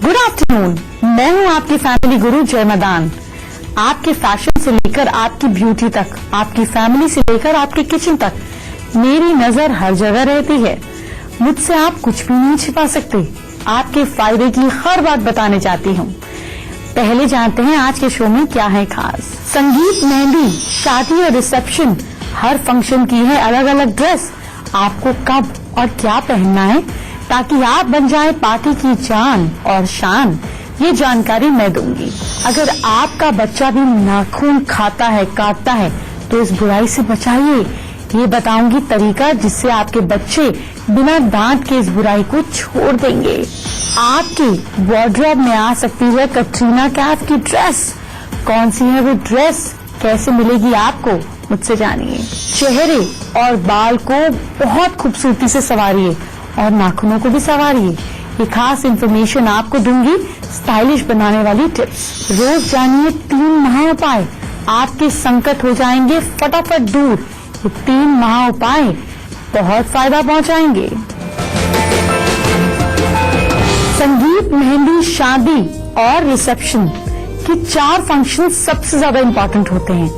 Good afternoon, मैं हूं आपकी फैमिली गुरु जय मदान। आपके फैशन से लेकर आपकी ब्यूटी तक, आपकी फैमिली से लेकर आपके किचन तक मेरी नजर हर जगह रहती है। मुझसे आप कुछ भी नहीं छिपा सकते। आपके फायदे की हर बात बताने चाहती हूँ। पहले जानते हैं आज के शो में क्या है खास। संगीत, मेहंदी, शादी और रिसेप्शन, हर फंक्शन की है अलग अलग ड्रेस। आपको कब और क्या पहनना है ताकि आप बन जाए पार्टी की जान और शान, ये जानकारी मैं दूंगी। अगर आपका बच्चा भी नाखून खाता है, काटता है, तो इस बुराई से बचाइए। ये बताऊंगी तरीका जिससे आपके बच्चे बिना डांट के इस बुराई को छोड़ देंगे। आपकी वार्डरोब में आ सकती है कटरीना कैफ की ड्रेस। कौन सी है वो ड्रेस, कैसे मिलेगी आपको, मुझसे जानिए। चेहरे और बाल को बहुत खूबसूरती से संवारिए और नाखूनों को भी संवारिए। ये खास इन्फॉर्मेशन आपको दूंगी, स्टाइलिश बनाने वाली टिप्स। रोज जानिए 3 महा उपाय, आपके संकट हो जाएंगे फटाफट दूर। ये 3 महा उपाय बहुत फायदा पहुंचाएंगे। संगीत, मेहंदी, शादी और रिसेप्शन के 4 फंक्शन सबसे ज्यादा इम्पोर्टेंट होते हैं,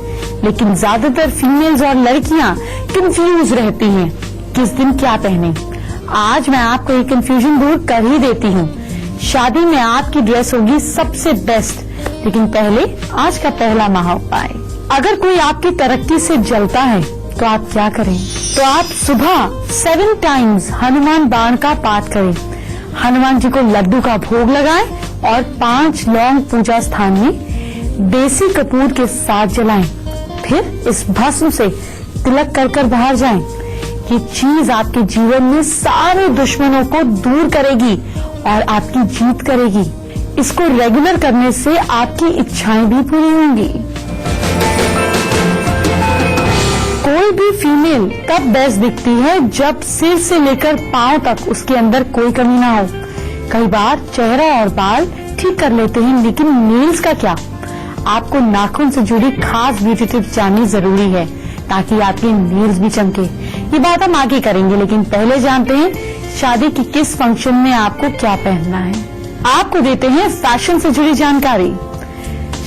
लेकिन ज्यादातर फीमेल्स और लड़कियां कंफ्यूज रहती हैं किस दिन क्या पहने। आज मैं आपको ये कंफ्यूजन दूर कर ही देती हूँ। शादी में आपकी ड्रेस होगी सबसे बेस्ट, लेकिन पहले आज का पहला महा उपाय। अगर कोई आपकी तरक्की से जलता है तो आप क्या करें? तो आप सुबह 7 टाइम्स हनुमान बाण का पाठ करें। हनुमान जी को लड्डू का भोग लगाएं और 5 लौंग पूजा स्थान में देसी कपूर के साथ जलाएं। फिर इस भस्म से तिलक कर कर बाहर जाएं। ये चीज आपके जीवन में सारे दुश्मनों को दूर करेगी और आपकी जीत करेगी। इसको रेगुलर करने से आपकी इच्छाएं भी पूरी होंगी। कोई भी फीमेल तब बेस्ट दिखती है जब सिर से लेकर पांव तक उसके अंदर कोई कमी ना हो। कई बार चेहरा और बाल ठीक कर लेते हैं, लेकिन नेल्स का क्या? आपको नाखून से जुड़ी खास ब्यूटी टिप्स जाननी जरूरी है ताकि आपके नेल्स भी चमके। ये बात हम आगे करेंगे, लेकिन पहले जानते हैं शादी की किस फंक्शन में आपको क्या पहनना है। आपको देते हैं फैशन से जुड़ी जानकारी।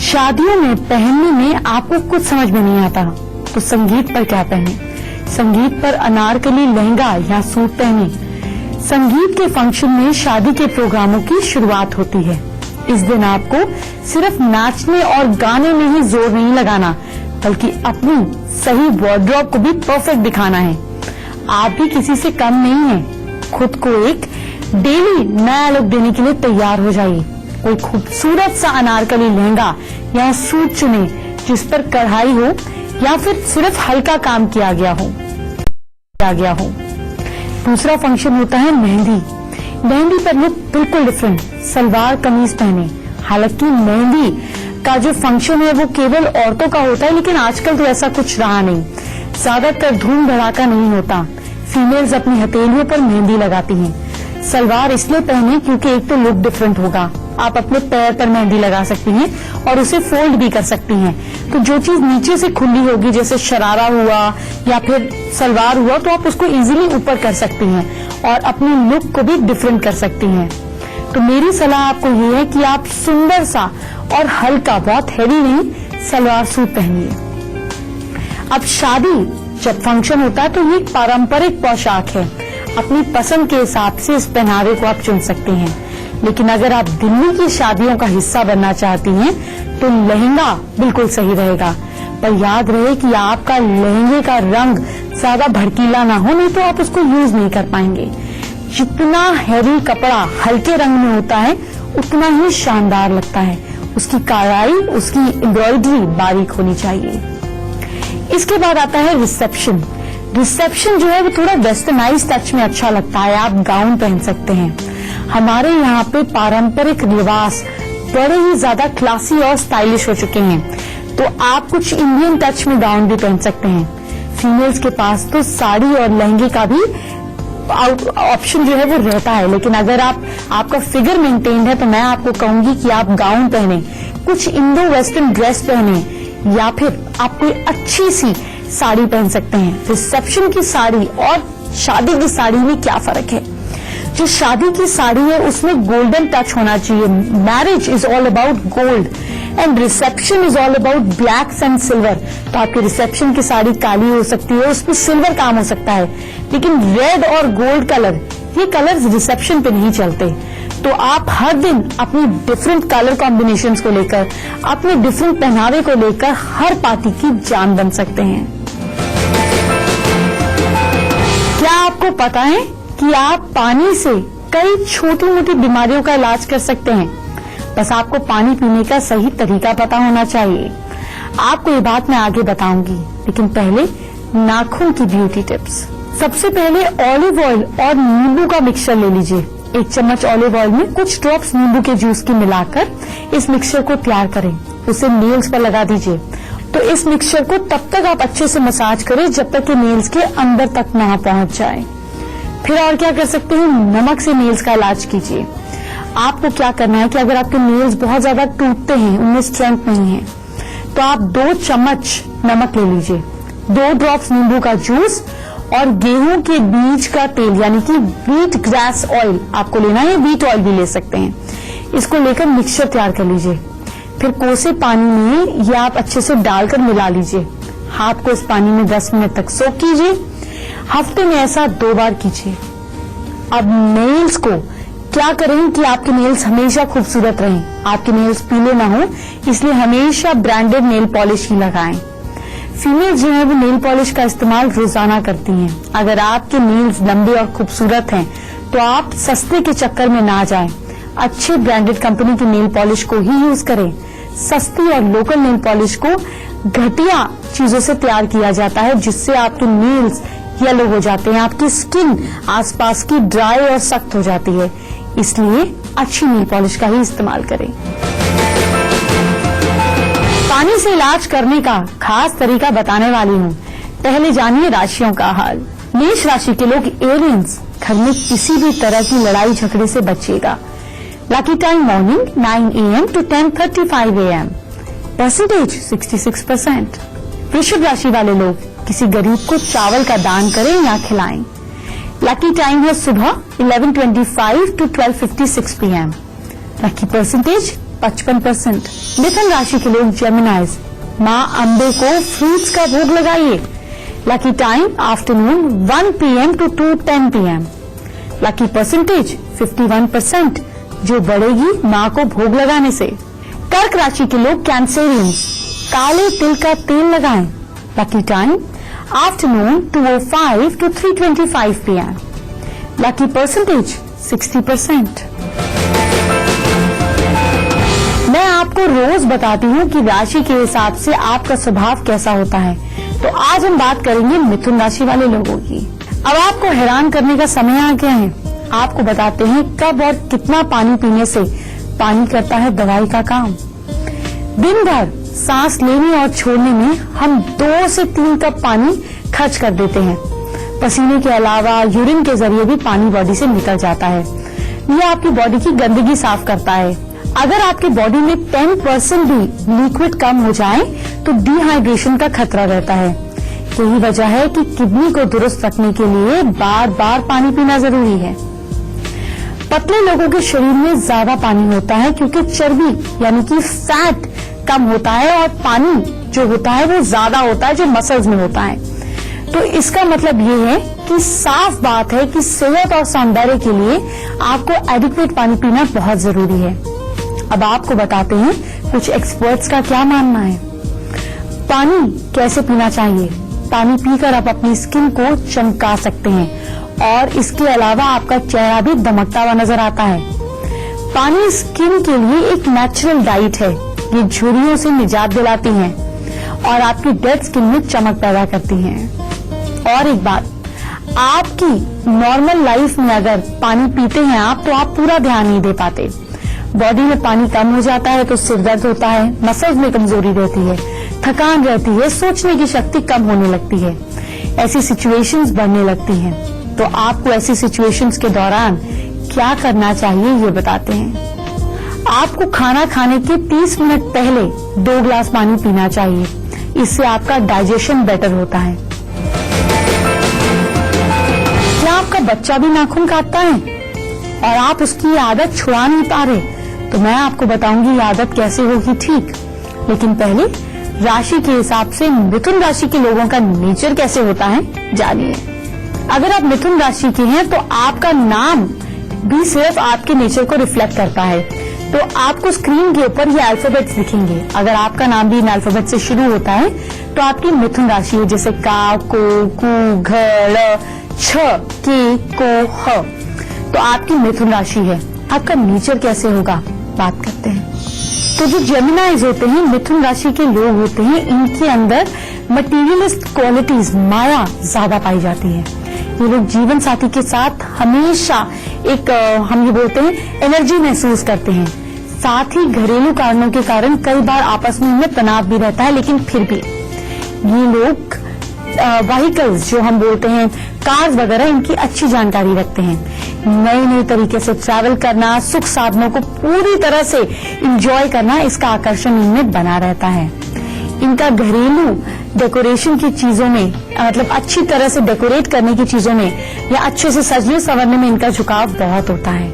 शादियों में पहनने में आपको कुछ समझ में नहीं आता तो संगीत पर क्या पहने? संगीत पर अनारकली लहंगा या सूट पहने। संगीत के फंक्शन में शादी के प्रोग्रामों की शुरुआत होती है। इस दिन आपको सिर्फ नाचने और गाने में ही जोर नहीं लगाना, बल्कि अपनी सही वार्डरोब को भी परफेक्ट दिखाना है। आप भी किसी से कम नहीं हैं। खुद को एक डेली नया लुक देने के लिए तैयार हो जाइए। कोई खूबसूरत सा अनारकली लहंगा या सूट चुने जिस पर कढ़ाई हो या फिर सिर्फ हल्का काम किया गया हो। दूसरा फंक्शन होता है मेहंदी। मेहंदी पर लुक बिल्कुल डिफरेंट। सलवार कमीज पहने। हालांकि मेहंदी का जो फंक्शन है वो केवल औरतों का होता है, लेकिन आजकल तो ऐसा कुछ रहा नहीं। ज्यादातर धूम धड़ाका नहीं होता। फीमेल्स अपनी हथेलियों पर मेहंदी लगाती हैं। सलवार इसलिए पहने क्योंकि एक तो लुक डिफरेंट होगा, आप अपने पैर पर मेहंदी लगा सकती हैं और उसे फोल्ड भी कर सकती हैं। तो जो चीज नीचे से खुली होगी, जैसे शरारा हुआ या फिर सलवार हुआ, तो आप उसको इजीली ऊपर कर सकती हैं और अपनी लुक को भी डिफरेंट कर सकती हैं। तो मेरी सलाह आपको ये है कि आप सुंदर सा और हल्का, बहुत हैवी नहीं, सलवार सूट पहनिए। अब शादी जब फंक्शन होता है तो ये एक पारंपरिक पोशाक है। अपनी पसंद के हिसाब से इस पहनावे को आप चुन सकते हैं, लेकिन अगर आप दिल्ली की शादियों का हिस्सा बनना चाहती हैं तो लहंगा बिल्कुल सही रहेगा। पर याद रहे कि आपका लहंगे का रंग ज्यादा भड़कीला ना हो, नहीं तो आप उसको यूज नहीं कर पाएंगे। जितना हैवी कपड़ा हल्के रंग में होता है उतना ही शानदार लगता है। उसकी कढ़ाई, उसकी एम्ब्रॉयडरी बारीक होनी चाहिए। इसके बाद आता है रिसेप्शन। रिसेप्शन जो है वो थोड़ा वेस्टर्नाइज टच में अच्छा लगता है। आप गाउन पहन सकते हैं। हमारे यहाँ पे पारंपरिक लिबास बड़े ही ज्यादा क्लासी और स्टाइलिश हो चुके हैं, तो आप कुछ इंडियन टच में गाउन भी पहन सकते हैं। फीमेल्स के पास तो साड़ी और लहंगे का भी ऑप्शन जो है वो रहता है, लेकिन अगर आपका फिगर मेंटेन्ड है तो मैं आपको कहूंगी कि आप गाउन पहने, कुछ इंडो वेस्टर्न ड्रेस पहने, या फिर आप कोई अच्छी सी साड़ी पहन सकते हैं। रिसेप्शन की साड़ी और शादी की साड़ी में क्या फर्क है? जो शादी की साड़ी है उसमें गोल्डन टच होना चाहिए। Marriage is all about gold and reception is all about blacks and silver. तो आपकी रिसेप्शन की साड़ी काली हो सकती है, उसमें सिल्वर काम हो सकता है, लेकिन रेड और गोल्ड कलर, ये कलर्स रिसेप्शन पे नहीं चलते। तो आप हर दिन अपनी डिफरेंट कलर कॉम्बिनेशंस को लेकर, अपने डिफरेंट पहनावे को लेकर हर पार्टी की जान बन सकते हैं। क्या आपको पता है कि आप पानी से कई छोटी मोटी बीमारियों का इलाज कर सकते हैं? बस आपको पानी पीने का सही तरीका पता होना चाहिए। आपको ये बात मैं आगे बताऊंगी, लेकिन पहले नाखून की ब्यूटी टिप्स। सबसे पहले ऑलिव ऑयल और नींबू का मिक्सचर ले लीजिए। 1 चम्मच ऑलिव ऑयल में कुछ ड्रॉप्स नींबू के जूस की मिलाकर इस मिक्सचर को तैयार करें, उसे नेल्स पर लगा दीजिए। तो इस मिक्सचर को तब तक आप अच्छे से मसाज करें जब तक कि नेल्स के अंदर तक ना पहुंच जाए। फिर और क्या कर सकते हैं, नमक से नेल्स का इलाज कीजिए। आपको क्या करना है कि अगर आपके नेल्स बहुत ज्यादा टूटते हैं, उनमें स्ट्रेंथ नहीं है, तो आप 2 चम्मच नमक ले लीजिए, 2 ड्रॉप्स नींबू का जूस और गेहूं के बीज का तेल यानी कि व्हीट ग्रास ऑयल आपको लेना है, व्हीट ऑयल भी ले सकते हैं। इसको लेकर मिक्सचर तैयार कर लीजिए। फिर कोसे पानी में ये आप अच्छे से डालकर मिला लीजिए। हाथ को इस पानी में 10 मिनट तक सोक कीजिए। हफ्ते में ऐसा 2 बार कीजिए। अब नेल्स को क्या करें कि आपके नेल्स हमेशा खूबसूरत रहें, आपके नेल्स पीले ना हो, इसलिए हमेशा ब्रांडेड नेल पॉलिश ही लगाएं। फीमेल जो है वो नेल पॉलिश का इस्तेमाल रोजाना करती हैं। अगर आपके नेल्स लंबे और खूबसूरत हैं तो आप सस्ते के चक्कर में ना जाएं, अच्छे ब्रांडेड कंपनी की नेल पॉलिश को ही यूज करें। सस्ती और लोकल नेल पॉलिश को घटिया चीजों से तैयार किया जाता है, जिससे आपके नेल्स येलो हो जाते हैं, आपकी स्किन आसपास की ड्राई और सख्त हो जाती है। इसलिए अच्छी नेल पॉलिश का ही इस्तेमाल करें। पानी से इलाज करने का खास तरीका बताने वाली हूँ। पहले जानिए राशियों का हाल। मेष राशि के लोग एलियंस, घर में किसी भी तरह की लड़ाई झगड़े से बचिएगा। Lucky time morning 9 AM to 10:35 AM। Percentage 66%। वृषभ राशि वाले लोग किसी गरीब को चावल का दान करें या खिलाएं। लकी टाइम है सुबह 11:25 to 12:56 PM। Lucky percentage 55%। मिथुन राशि के लोग जेमिनाइज, माँ अम्बे को फ्रूट्स का भोग लगाइए। Lucky time afternoon 1 PM to 2:10 PM। Lucky percentage 51%, जो बढ़ेगी माँ को भोग लगाने से। कर्क राशि के लोग कैंसेरियंस, काले तिल का तेल लगाएं। Lucky time afternoon 2:05 to 3:25 PM। Lucky percentage 60%। मैं आपको रोज बताती हूँ कि राशि के हिसाब से आपका स्वभाव कैसा होता है। तो आज हम बात करेंगे मिथुन राशि वाले लोगों की। अब आपको हैरान करने का समय आ गया है। आपको बताते हैं कब और कितना पानी पीने से पानी करता है दवाई का काम। दिन भर सांस लेने और छोड़ने में हम 2 से 3 कप पानी खर्च कर देते हैं। पसीने के अलावा यूरिन के जरिए भी पानी बॉडी से निकल जाता है। ये आपकी बॉडी की गंदगी साफ करता है। अगर आपकी बॉडी में 10% भी लिक्विड कम हो जाए तो डिहाइड्रेशन का खतरा रहता है। यही वजह है कि किडनी को दुरुस्त रखने के लिए बार बार पानी पीना जरूरी है। पतले लोगों के शरीर में ज्यादा पानी होता है क्योंकि चर्बी यानी कि फैट कम होता है और पानी जो होता है वो ज्यादा होता है जो मसल्स में होता है। तो इसका मतलब ये है कि साफ बात है कि सेहत और सौंदर्य के लिए आपको एडिक्वेट पानी पीना बहुत जरूरी है। अब आपको बताते हैं कुछ एक्सपर्ट्स का क्या मानना है। पानी कैसे पीना चाहिए। पानी पीकर आप अपनी स्किन को चमका सकते हैं और इसके अलावा आपका चेहरा भी दमकता हुआ नजर आता है। पानी स्किन के लिए एक नेचुरल डाइट है। ये झुर्रियों से निजात दिलाती है और आपकी डेड स्किन में चमक पैदा करती है। और एक बात, आपकी नॉर्मल लाइफ में अगर पानी पीते हैं आप तो आप पूरा ध्यान नहीं दे पाते। बॉडी में पानी कम हो जाता है तो सिर दर्द होता है, मसल्स में कमजोरी रहती है, थकान रहती है, सोचने की शक्ति कम होने लगती है, ऐसी सिचुएशंस बढ़ने लगती हैं। तो आपको ऐसी सिचुएशंस के दौरान क्या करना चाहिए ये बताते हैं। आपको खाना खाने के 30 मिनट पहले 2 ग्लास पानी पीना चाहिए। इससे आपका डाइजेशन बेटर होता है। क्या आपका बच्चा भी नाखून काटता है? और आप उसकी आदत छुड़ा नहीं पा रहे, तो मैं आपको बताऊंगी ये आदत कैसे होगी ठीक। लेकिन पहले राशि के हिसाब से मिथुन राशि के लोगों का नेचर कैसे होता है जानिए। अगर आप मिथुन राशि के हैं तो आपका नाम भी सिर्फ आपके नेचर को रिफ्लेक्ट करता है। तो आपको स्क्रीन के ऊपर ये अल्फाबेट्स दिखेंगे। अगर आपका नाम भी इन अल्फाबेट से शुरू होता है तो आपकी मिथुन राशि है, जैसे का, को, कु, घ, ड़, छ, के, को, ह, तो आपकी मिथुन राशि है। आपका नेचर कैसे होगा बात करते हैं। तो जो जेमिनाइज होते हैं, मिथुन राशि के लोग होते हैं, इनके अंदर मटीरियलिस्ट क्वालिटीज, माया ज्यादा पाई जाती है। ये लोग जीवन साथी के साथ हमेशा एक हम ये बोलते हैं एनर्जी महसूस करते हैं। साथ ही घरेलू कारणों के कारण कई बार आपस में इनमें तनाव भी रहता है, लेकिन फिर भी ये लोग व्हीकल्स जो हम बोलते हैं कार्स वगैरह, इनकी अच्छी जानकारी रखते हैं। नए नए तरीके से ट्रैवल करना, सुख साधनों को पूरी तरह से इंजॉय करना, इसका आकर्षण इनमें बना रहता है। इनका घरेलू डेकोरेशन की चीजों में, मतलब अच्छी तरह से डेकोरेट करने की चीजों में या अच्छे से सजने संवरने में इनका झुकाव बहुत होता है।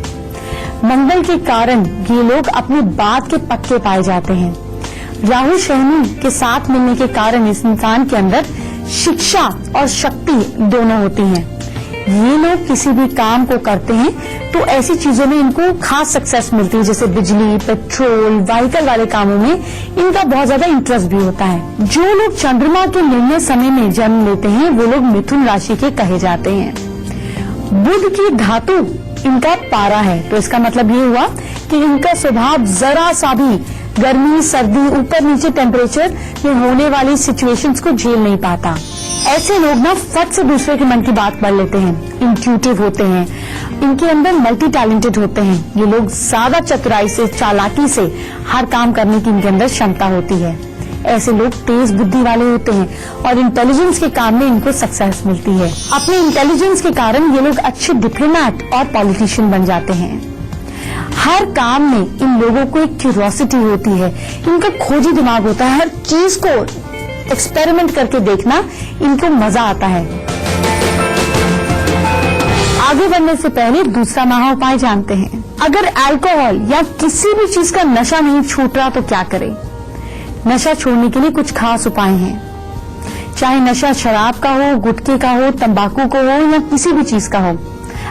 मंगल के कारण ये लोग अपनी बात के पक्के पाए जाते हैं। राहु शनि के साथ मिलने के कारण इस इंसान के अंदर शिक्षा और शक्ति दोनों होती हैं। ये लोग किसी भी काम को करते हैं तो ऐसी चीजों में इनको खास सक्सेस मिलती है, जैसे बिजली, पेट्रोल, व्हीकल वाले कामों में इनका बहुत ज्यादा इंटरेस्ट भी होता है। जो लोग चंद्रमा के निर्णय समय में जन्म लेते हैं वो लोग मिथुन राशि के कहे जाते हैं। बुध की धातु इनका पारा है, तो इसका मतलब ये हुआ कि इनका स्वभाव जरा सा भी गर्मी, सर्दी, ऊपर नीचे टेम्परेचर में होने वाली सिचुएशंस को झेल नहीं पाता। ऐसे लोग ना फट से दूसरे के मन की बात पढ़ लेते हैं, इंट्यूटिव होते हैं, इनके अंदर मल्टी टैलेंटेड होते हैं। ये लोग ज्यादा चतुराई से, चालाकी से हर काम करने की इनके अंदर क्षमता होती है। ऐसे लोग तेज बुद्धि वाले होते हैं और इंटेलिजेंस के काम में इनको सक्सेस मिलती है। अपने इंटेलिजेंस के कारण ये लोग अच्छे डिप्लोमैट और पॉलिटिशियन बन जाते हैं। हर काम में इन लोगों को एक क्यूरियोसिटी होती है, इनका खोजी दिमाग होता है। हर चीज को एक्सपेरिमेंट करके देखना इनको मजा आता है। आगे बढ़ने से पहले दूसरा महा उपाय जानते हैं। अगर अल्कोहल या किसी भी चीज का नशा नहीं छूट रहा तो क्या करें? नशा छोड़ने के लिए कुछ खास उपाय हैं। चाहे नशा शराब का हो, गुटखे का हो, तंबाकू को हो या किसी भी चीज का हो,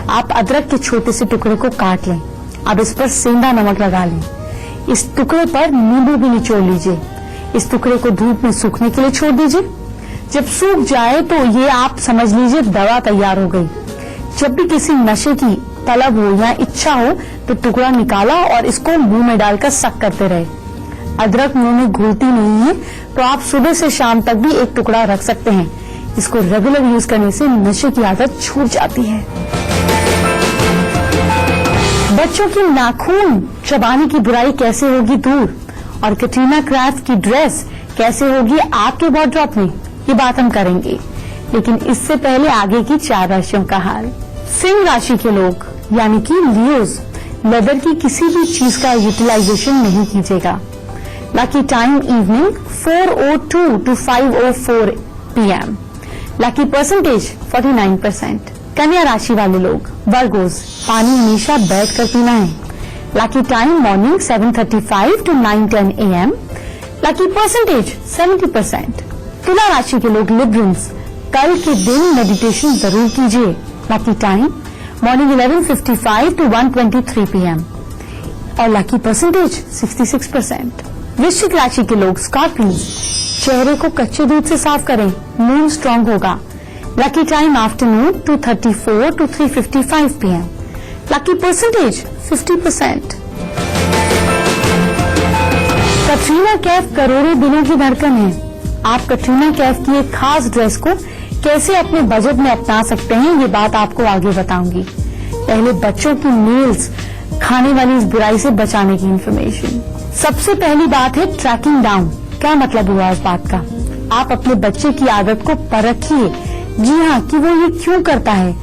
आप अदरक के छोटे से टुकड़े को काट लें। अब इस पर सेंधा नमक लगा लें। इस टुकड़े पर नींबू भी निचोड़ लीजिए। इस टुकड़े को धूप में सूखने के लिए छोड़ दीजिए। जब सूख जाए तो ये आप समझ लीजिए दवा तैयार हो गई। जब भी किसी नशे की तलब हो या इच्छा हो तो टुकड़ा निकाला और इसको मुंह में डालकर सक करते रहे। अदरक मुंह में घुलती नहीं है तो आप सुबह से शाम तक भी एक टुकड़ा रख सकते हैं। इसको रेगुलर यूज करने से नशे की आदत छूट जाती है। बच्चों की नाखून चबाने की बुराई कैसे होगी दूर, और कैटरीना कैफ की ड्रेस कैसे होगी आपके वार्डरोब में, ये बात हम करेंगे। लेकिन इससे पहले आगे की 4 राशियों का हाल। सिंह राशि के लोग यानी कि लियोज, लेदर की किसी भी चीज का यूटिलाइजेशन नहीं कीजिएगा। Lucky time evening 4:02 to 5:04 PM। Lucky percentage 49%। कन्या राशि वाले लोग वर्गोज, पानी हमेशा बैठ कर पीना है। Lucky time morning 7:35 to 9:10 AM। Lucky percentage 70%। तुला राशि के लोग लिब्रंस, कल के दिन मेडिटेशन जरूर कीजिए। Lucky time morning 11:55 to 1:23 PM और लकी परसेंटेज 66%। वृश्चिक राशि के लोग स्कॉर्पियंस, चेहरे को कच्चे दूध से साफ करें, मूड स्ट्रांग होगा। Lucky time afternoon 2:34 to 3:55 PM। Lucky percentage 50%। Katrina Kaif करोड़ों दिनों की धड़कन है। आप कैटरीना कैफ की एक खास ड्रेस को कैसे अपने बजट में अपना सकते हैं, ये बात आपको आगे बताऊंगी। पहले बच्चों की मील्स खाने वाली इस बुराई से बचाने की इन्फॉर्मेशन। सबसे पहली बात है ट्रैकिंग डाउन। क्या मतलब हुआ इस बात का? आप अपने बच्चे की आदत को परखिए, जी हाँ, कि वो ये क्यों करता है।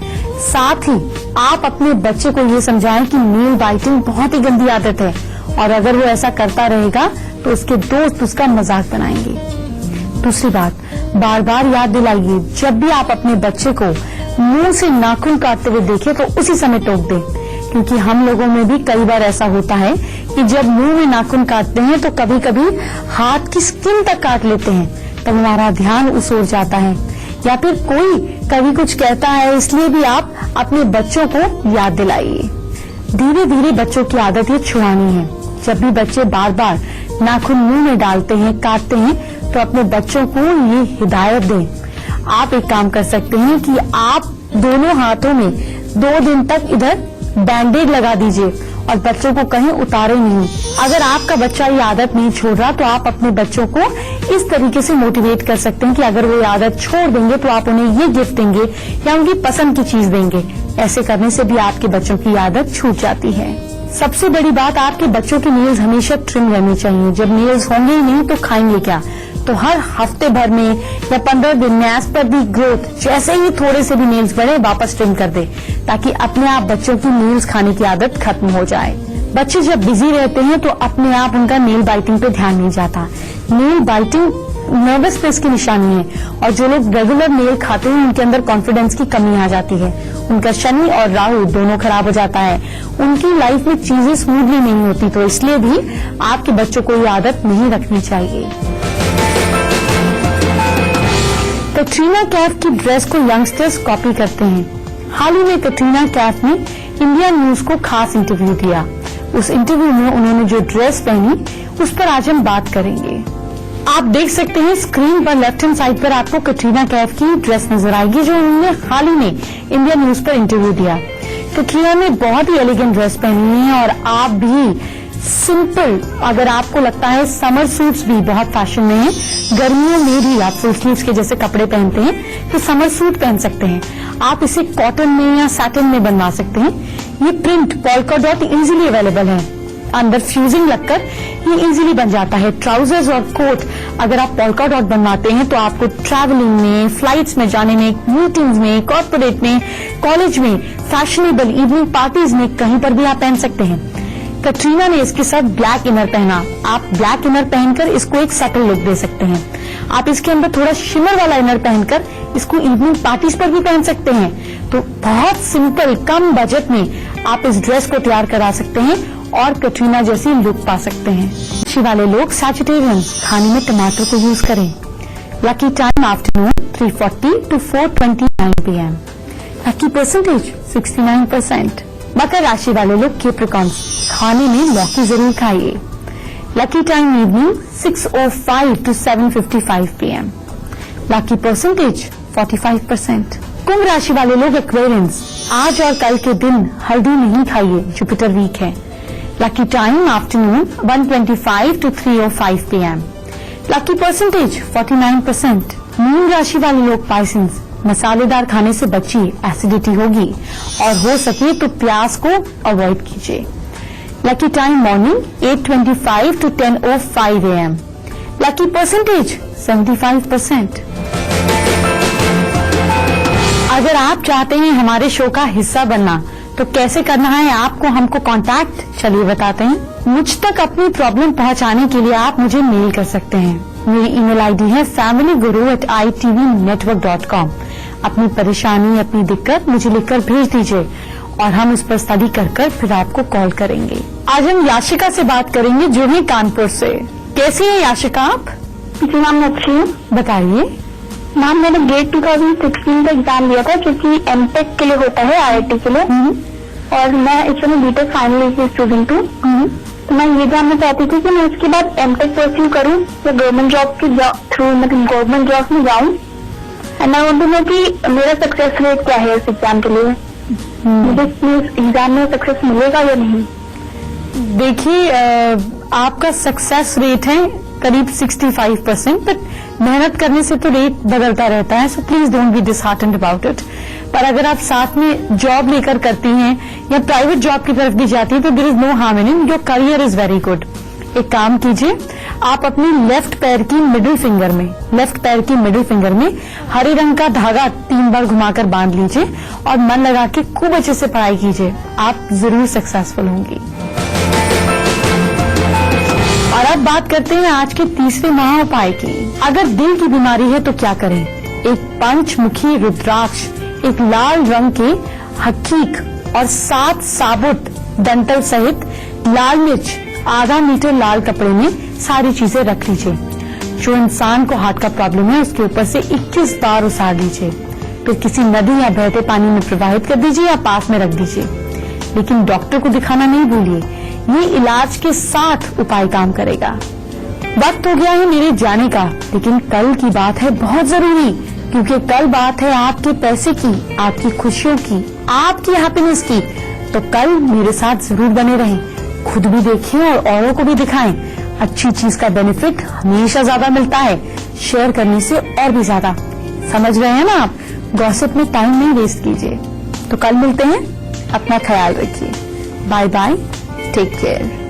साथ ही आप अपने बच्चे को ये समझाएं कि नील बाइटिंग बहुत ही गंदी आदत है और अगर वो ऐसा करता रहेगा तो उसके दोस्त उसका मजाक बनाएंगे। दूसरी बात, बार बार याद दिलाइए, जब भी आप अपने बच्चे को मुंह से नाखून काटते हुए देखें तो उसी समय टोक दें। क्योंकि हम लोगों में भी कई बार ऐसा होता है कि जब मुंह में नाखून काटते हैं तो कभी कभी हाथ की स्किन तक काट लेते हैं, तब हमारा ध्यान उस ओर जाता है। या फिर कोई कभी कुछ कहता है, इसलिए भी आप अपने बच्चों को याद दिलाइए। धीरे धीरे बच्चों की आदत ये छुड़ानी है। जब भी बच्चे बार बार नाखून मुंह में डालते हैं, काटते हैं, तो अपने बच्चों को ये हिदायत दें। आप एक काम कर सकते हैं कि आप दोनों हाथों में 2 दिन तक इधर बैंडेड लगा दीजिए और बच्चों को कहीं उतारे नहीं। अगर आपका बच्चा ये आदत नहीं छोड़ रहा तो आप अपने बच्चों को इस तरीके से मोटिवेट कर सकते हैं कि अगर वो ये आदत छोड़ देंगे तो आप उन्हें ये गिफ्ट देंगे या उनकी पसंद की चीज देंगे। ऐसे करने से भी आपके बच्चों की आदत छूट जाती है। सबसे बड़ी बात, आपके बच्चों के नेल्स हमेशा ट्रिम रहनी चाहिए। जब नेल्स होंगे ही नहीं तो खाएंगे क्या? तो हर हफ्ते भर में या 15 दिन में एज पर दी ग्रोथ, जैसे ही थोड़े से भी नेल्स बढ़े वापस ट्रिम कर दे, ताकि अपने आप बच्चों की नेल्स खाने की आदत खत्म हो जाए। बच्चे जब बिजी रहते हैं तो अपने आप उनका नेल बाइटिंग पे ध्यान नहीं जाता। नेल बाइटिंग नर्वसनेस की निशानी है और जो लोग रेगुलर नेल खाते हैं उनके अंदर कॉन्फिडेंस की कमी आ जाती है। उनका शनि और राहु दोनों खराब हो जाता है। उनकी लाइफ में चीजें स्मूथली नहीं होती। तो इसलिए भी आपके बच्चों को ये आदत नहीं रखनी चाहिए। कैटरीना कैफ की ड्रेस को यंगस्टर्स कॉपी करते हैं। हाल ही में कैटरीना कैफ ने इंडिया न्यूज को खास इंटरव्यू दिया। उस इंटरव्यू में उन्होंने जो ड्रेस पहनी उस पर आज हम बात करेंगे। आप देख सकते हैं स्क्रीन पर लेफ्ट हैंड साइड पर आपको कैटरीना कैफ की ड्रेस नजर आएगी जो उन्होंने हाल ही में इंडिया न्यूज पर इंटरव्यू दिया। कैटरीना ने बहुत ही एलिगेंट ड्रेस पहनी है और आप भी सिंपल, अगर आपको लगता है समर सूट्स भी बहुत फैशन में है, गर्मियों में भी आप फुल स्लीव्स के जैसे कपड़े पहनते हैं तो समर सूट पहन सकते हैं। आप इसे कॉटन में या सैटिन में बनवा सकते हैं। ये print polka dot easily available है। अंदर फ्यूजिंग लगकर ये इजीली बन जाता है। ट्राउजर्स और कोट अगर आप पोल्का डॉट बनवाते हैं तो आपको ट्रैवलिंग में, फ्लाइट्स में जाने में, मीटिंग्स में, कॉर्पोरेट में, कॉलेज में, फैशनेबल इवनिंग पार्टीज में, कहीं पर भी आप पहन सकते हैं। कैटरीना ने इसके साथ ब्लैक इनर पहना। आप ब्लैक इनर पहनकर इसको एक सटल लुक दे सकते हैं। आप इसके अंदर थोड़ा शिमर वाला इनर पहनकर इसको इवनिंग पार्टीज पर भी पहन सकते हैं। तो बहुत सिंपल, कम बजट में आप इस ड्रेस को तैयार करा सकते हैं और कैटरीना जैसी लुक पा सकते हैं। राशि वाले लोग सैजिटेरियन, खाने में टमाटर को यूज करें। Lucky time afternoon 3:40 to 4:29 PM। Lucky percentage 69%। मकर राशि वाले लोग कैप्रिकॉर्न्स, खाने में लौकी जरूर खाइए। Lucky time evening 6:05 to 7:55 PM। Lucky percentage 45%। कुंभ राशि वाले लोग एक्वेरियंस, आज और कल के दिन हल्दी नहीं खाइए, जुपिटर वीक है। Lucky time afternoon 1:25 to 3:05 PM। Lucky percentage 49%। Mean राशि वाले लोग पाइसेंस, मसालेदार खाने से बचिए, एसिडिटी होगी और हो सके तो प्याज को अवॉइड कीजिए। Lucky time morning 8:25 to 10:05 AM। Lucky percentage 75%। अगर आप चाहते हैं हमारे शो का हिस्सा बनना तो कैसे करना है आपको हमको कांटेक्ट, चलिए बताते हैं। मुझ तक अपनी प्रॉब्लम पहुंचाने के लिए आप मुझे मेल कर सकते हैं। मेरी ईमेल आईडी है familyguru@itvnetwork.com। अपनी परेशानी, अपनी दिक्कत मुझे लिखकर भेज दीजिए और हम उस पर स्टडी कर फिर आपको कॉल करेंगे। आज हम याशिका से बात करेंगे जो है कानपुर से। कैसी है याशिका आप? जी मैम, अच्छी हूँ। बताइए मैम, मैंने गेट 2016 का एग्जाम दिया था जो कि एमटेक के लिए होता है, IIT के लिए, और मैं इस समय बीटेक फाइनल ईयर की स्टूडेंट हूँ। तो मैं ये जानना चाहती थी कि मैं उसके बाद एमटेक परस्यू करूँ या गवर्नमेंट जॉब के थ्रू, मतलब गवर्नमेंट जॉब में जाऊँ। And I want to know कि मेरा सक्सेस रेट क्या है इस एग्जाम के लिए। मुझे इस एग्जाम में सक्सेस मिलेगा या नहीं? देखिए, आपका सक्सेस रेट है करीब 65%, बट मेहनत करने से तो रेट बदलता रहता है, so please don't be disheartened about it. पर अगर आप साथ में जॉब लेकर करती हैं या प्राइवेट जॉब की तरफ भी जाती हैं तो there is no harm in it. Your career is very good. एक काम कीजिए, आप अपनी लेफ्ट पैर की मिडिल फिंगर में हरे रंग का धागा 3 बार घुमाकर बांध लीजिए और मन लगा के खूब अच्छे से पढ़ाई कीजिए, आप जरूर सक्सेसफुल होंगी। और अब बात करते हैं आज के तीसरे महाउपाय की। अगर दिल की बीमारी है तो क्या करें? एक पंचमुखी रुद्राक्ष, एक लाल रंग के हकीक और 7 साबुत डंठल सहित लाल मिर्च आधा मीटर लाल कपड़े में सारी चीजें रख लीजिए। जो इंसान को हार्ट का प्रॉब्लम है उसके ऊपर से 21 बार उसार लीजिए, फिर किसी नदी या बहते पानी में प्रवाहित कर दीजिए या पास में रख दीजिए। लेकिन डॉक्टर को दिखाना नहीं भूलिए, ये इलाज के साथ उपाय काम करेगा। वक्त हो गया है मेरे जाने का, लेकिन कल की बात है बहुत जरूरी, क्योंकि कल बात है आपके पैसे की, आपकी खुशियों की, आपकी हैप्पीनेस की। तो कल मेरे साथ जरूर बने रहें, खुद भी देखें और औरों को भी दिखाएं। अच्छी चीज का बेनिफिट हमेशा ज्यादा मिलता है शेयर करने से और भी ज्यादा। समझ रहे हैं ना आप? गॉसिप में टाइम नहीं वेस्ट कीजिए। तो कल मिलते हैं, अपना ख्याल रखिए। Bye bye, take care.